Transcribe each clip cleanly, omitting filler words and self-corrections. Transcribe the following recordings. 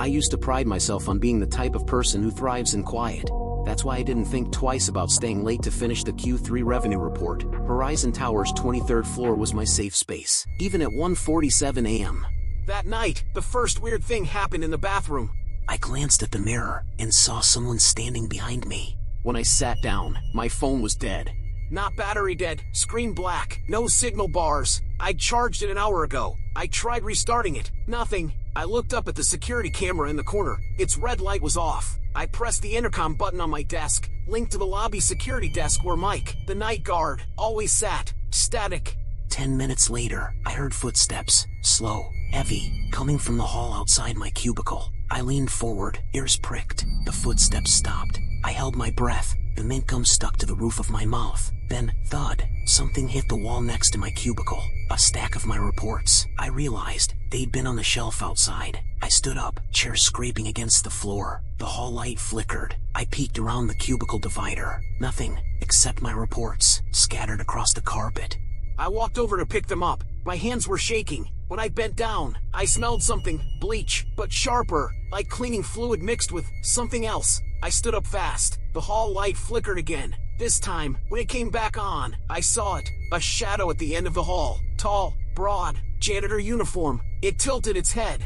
I used to pride myself on being the type of person who thrives in quiet. That's why I didn't think twice about staying late to finish the Q3 revenue report. Horizon Tower's 23rd floor was my safe space, even at 1:47 a.m. That night, the first weird thing happened in the bathroom. I glanced at the mirror and saw someone standing behind me. When I sat down, my phone was dead. Not battery dead, screen black, no signal bars. I charged it an hour ago. I tried restarting it, nothing. I looked up at the security camera in the corner. Its red light was off. I pressed the intercom button on my desk, linked to the lobby security desk where Mike, the night guard, always sat, static. 10 minutes later, I heard footsteps, slow, heavy, coming from the hall outside my cubicle. I leaned forward, ears pricked. The footsteps stopped. I held my breath. The mint gum stuck to the roof of my mouth. Then, thud, something hit the wall next to my cubicle. A stack of my reports. I realized they'd been on the shelf outside. I stood up, chair scraping against the floor. The hall light flickered. I peeked around the cubicle divider. Nothing, except my reports, scattered across the carpet. I walked over to pick them up. My hands were shaking. When I bent down, I smelled something, bleach, but sharper, like cleaning fluid mixed with something else. I stood up fast. The hall light flickered again. This time, when it came back on, I saw it, a shadow at the end of the hall. Tall, broad, janitor uniform. It tilted its head.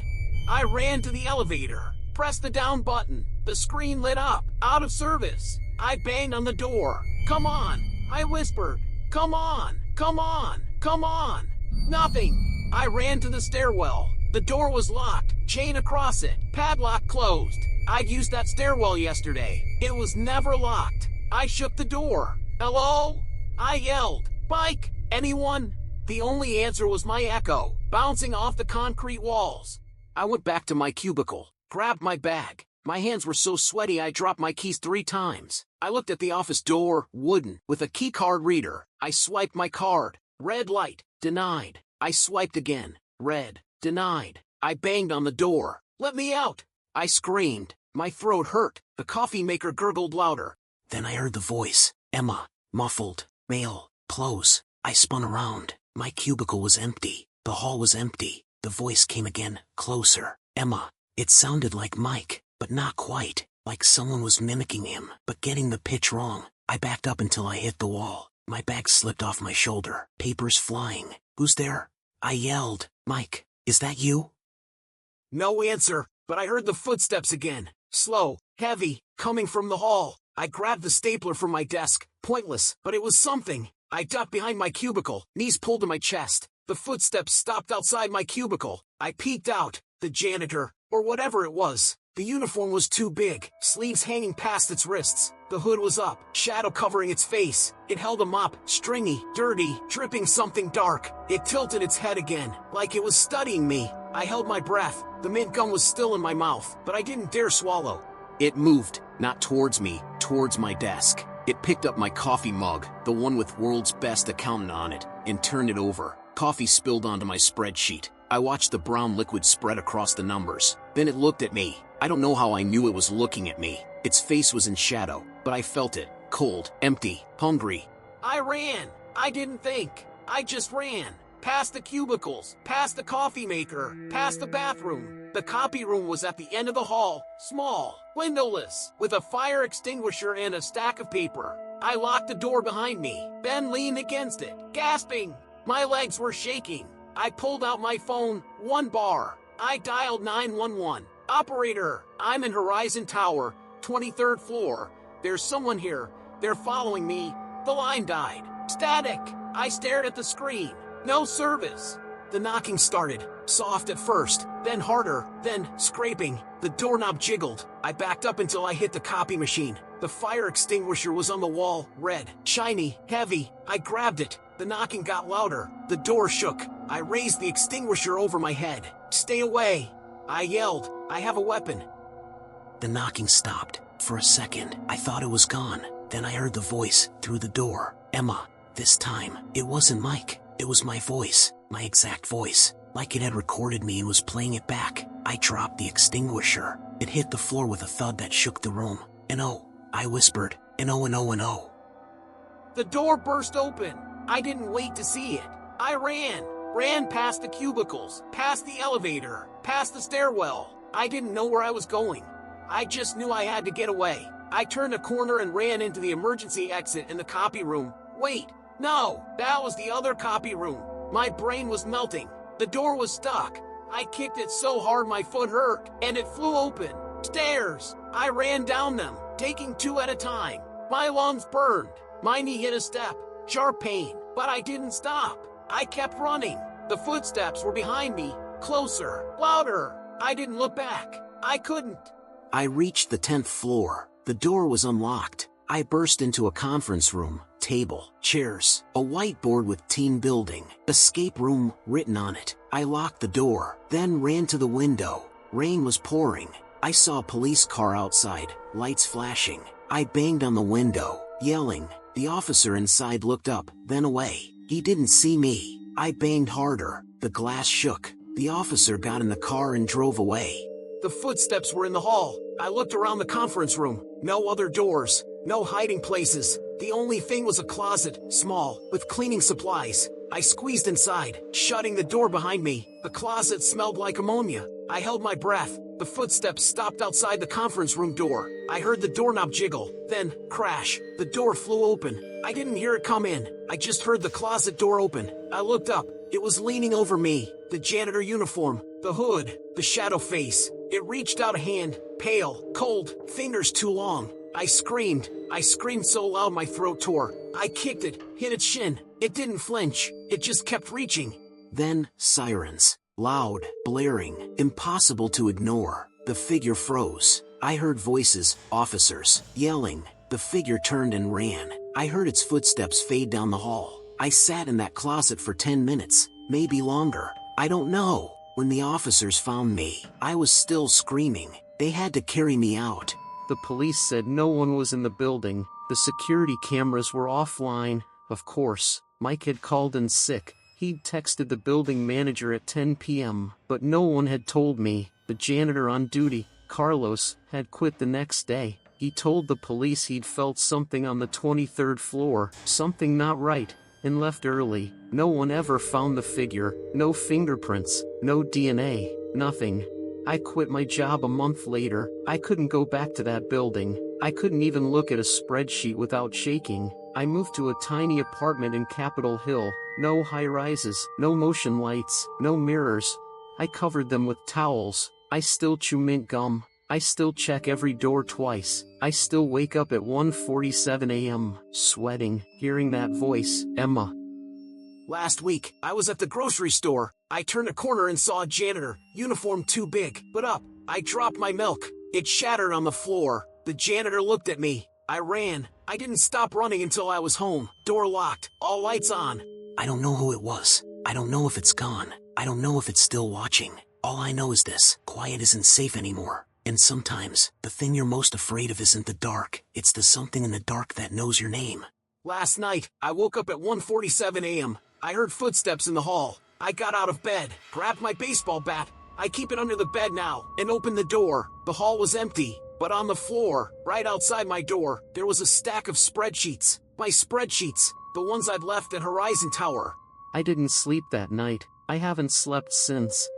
I ran to the elevator, pressed the down button. The screen lit up, out of service. I banged on the door. Come on, I whispered. Come on, come on, come on. Nothing. I ran to the stairwell. The door was locked, chain across it, padlock closed. I'd used that stairwell yesterday. It was never locked. I shook the door. Hello? I yelled. Mike? Anyone? The only answer was my echo, bouncing off the concrete walls. I went back to my cubicle, grabbed my bag. My hands were so sweaty I dropped my keys 3 times. I looked at the office door, wooden, with a key card reader. I swiped my card. Red light. Denied. I swiped again. Red. Denied. I banged on the door. Let me out! I screamed. My throat hurt. The coffee maker gurgled louder. Then I heard the voice. Emma. Muffled. Male. Close. I spun around. My cubicle was empty. The hall was empty. The voice came again, closer. Emma. It sounded like Mike, but not quite. Like someone was mimicking him, but getting the pitch wrong. I backed up until I hit the wall. My bag slipped off my shoulder. Papers flying. Who's there? I yelled. Mike, is that you? No answer, but I heard the footsteps again. Slow, heavy, coming from the hall. I grabbed the stapler from my desk. Pointless, but it was something. I ducked behind my cubicle, knees pulled to my chest. The footsteps stopped outside my cubicle. I peeked out. The janitor, or whatever it was. The uniform was too big, sleeves hanging past its wrists. The hood was up, shadow covering its face. It held a mop, stringy, dirty, dripping something dark. It tilted its head again, like it was studying me. I held my breath. The mint gum was still in my mouth, but I didn't dare swallow. It moved, not towards me, towards my desk. It picked up my coffee mug, the one with World's Best Accountant on it, and turned it over. Coffee spilled onto my spreadsheet. I watched the brown liquid spread across the numbers. Then it looked at me. I don't know how I knew it was looking at me. Its face was in shadow, but I felt it. Cold, empty, hungry. I ran. I didn't think. I just ran. Past the cubicles, past the coffee maker, past the bathroom. The copy room was at the end of the hall, small, windowless, with a fire extinguisher and a stack of paper. I locked the door behind me, then leaned against it, gasping. My legs were shaking. I pulled out my phone, 1 bar. I dialed 911. Operator, I'm in Horizon Tower, 23rd floor. There's someone here. They're following me. The line died. Static. I stared at the screen. No service. The knocking started, soft at first, then harder, then scraping. The doorknob jiggled. I backed up until I hit the copy machine. The fire extinguisher was on the wall, red, shiny, heavy. I grabbed it. The knocking got louder. The door shook. I raised the extinguisher over my head. Stay away. I yelled. I have a weapon. The knocking stopped. For a second, I thought it was gone. Then I heard the voice through the door. Emma. This time, it wasn't Mike. It was my voice. My exact voice. Like it had recorded me and was playing it back. I dropped the extinguisher. It hit the floor with a thud that shook the room. And oh, I whispered. And oh and oh and oh. The door burst open. I didn't wait to see it. I ran past the cubicles, past the elevator, past the stairwell. I didn't know where I was going. I just knew I had to get away. I turned a corner and ran into the emergency exit in the copy room. Wait, no, that was the other copy room. My brain was melting. The door was stuck. I kicked it so hard my foot hurt, and it flew open. Stairs. I ran down them, taking 2 at a time. My lungs burned. My knee hit a step. Sharp pain, but I didn't stop. I kept running. The footsteps were behind me, closer, louder. I didn't look back. I couldn't. I reached the 10th floor. The door was unlocked. I burst into a conference room, table, chairs, a whiteboard with team building, escape room written on it. I locked the door, then ran to the window. Rain was pouring. I saw a police car outside, lights flashing. I banged on the window, yelling. The officer inside looked up, then away. He didn't see me. I banged harder. The glass shook. The officer got in the car and drove away. The footsteps were in the hall. I looked around the conference room. No other doors, no hiding places. The only thing was a closet, small, with cleaning supplies. I squeezed inside, shutting the door behind me. The closet smelled like ammonia. I held my breath. The footsteps stopped outside the conference room door. I heard the doorknob jiggle, then crash. The door flew open. I didn't hear it come in. I just heard the closet door open. I looked up. It was leaning over me. The janitor uniform, the hood, the shadow face. It reached out a hand, pale, cold, fingers too long. I screamed so loud my throat tore. I kicked it, hit its shin. It didn't flinch. It just kept reaching. Then, sirens. Loud, blaring, impossible to ignore. The figure froze. I heard voices, officers, yelling. The figure turned and ran. I heard its footsteps fade down the hall. I sat in that closet for 10 minutes, maybe longer. I don't know. When the officers found me, I was still screaming. They had to carry me out. The police said no one was in the building. The security cameras were offline. Of course, Mike had called in sick. He'd texted the building manager at 10 p.m., but no one had told me. The janitor on duty, Carlos, had quit the next day. He told the police he'd felt something on the 23rd floor, something not right, and left early. No one ever found the figure, no fingerprints, no DNA, nothing. I quit my job a month later. I couldn't go back to that building. I couldn't even look at a spreadsheet without shaking. I moved to a tiny apartment in Capitol Hill. No high-rises, no motion lights, no mirrors. I covered them with towels. I still chew mint gum. I still check every door twice. I still wake up at 1:47 a.m., sweating, hearing that voice, Emma. Last week, I was at the grocery store. I turned a corner and saw a janitor, uniform too big, but up. I dropped my milk. It shattered on the floor. The janitor looked at me. I ran. I didn't stop running until I was home. Door locked, all lights on. I don't know who it was. I don't know if it's gone. I don't know if it's still watching. All I know is this: quiet isn't safe anymore. And sometimes, the thing you're most afraid of isn't the dark. It's the something in the dark that knows your name. Last night, I woke up at 1:47 a.m. I heard footsteps in the hall. I got out of bed, grabbed my baseball bat. I keep it under the bed now, and opened the door. The hall was empty, but on the floor, right outside my door, there was a stack of spreadsheets. My spreadsheets, the ones I'd left at Horizon Tower. I didn't sleep that night. I haven't slept since.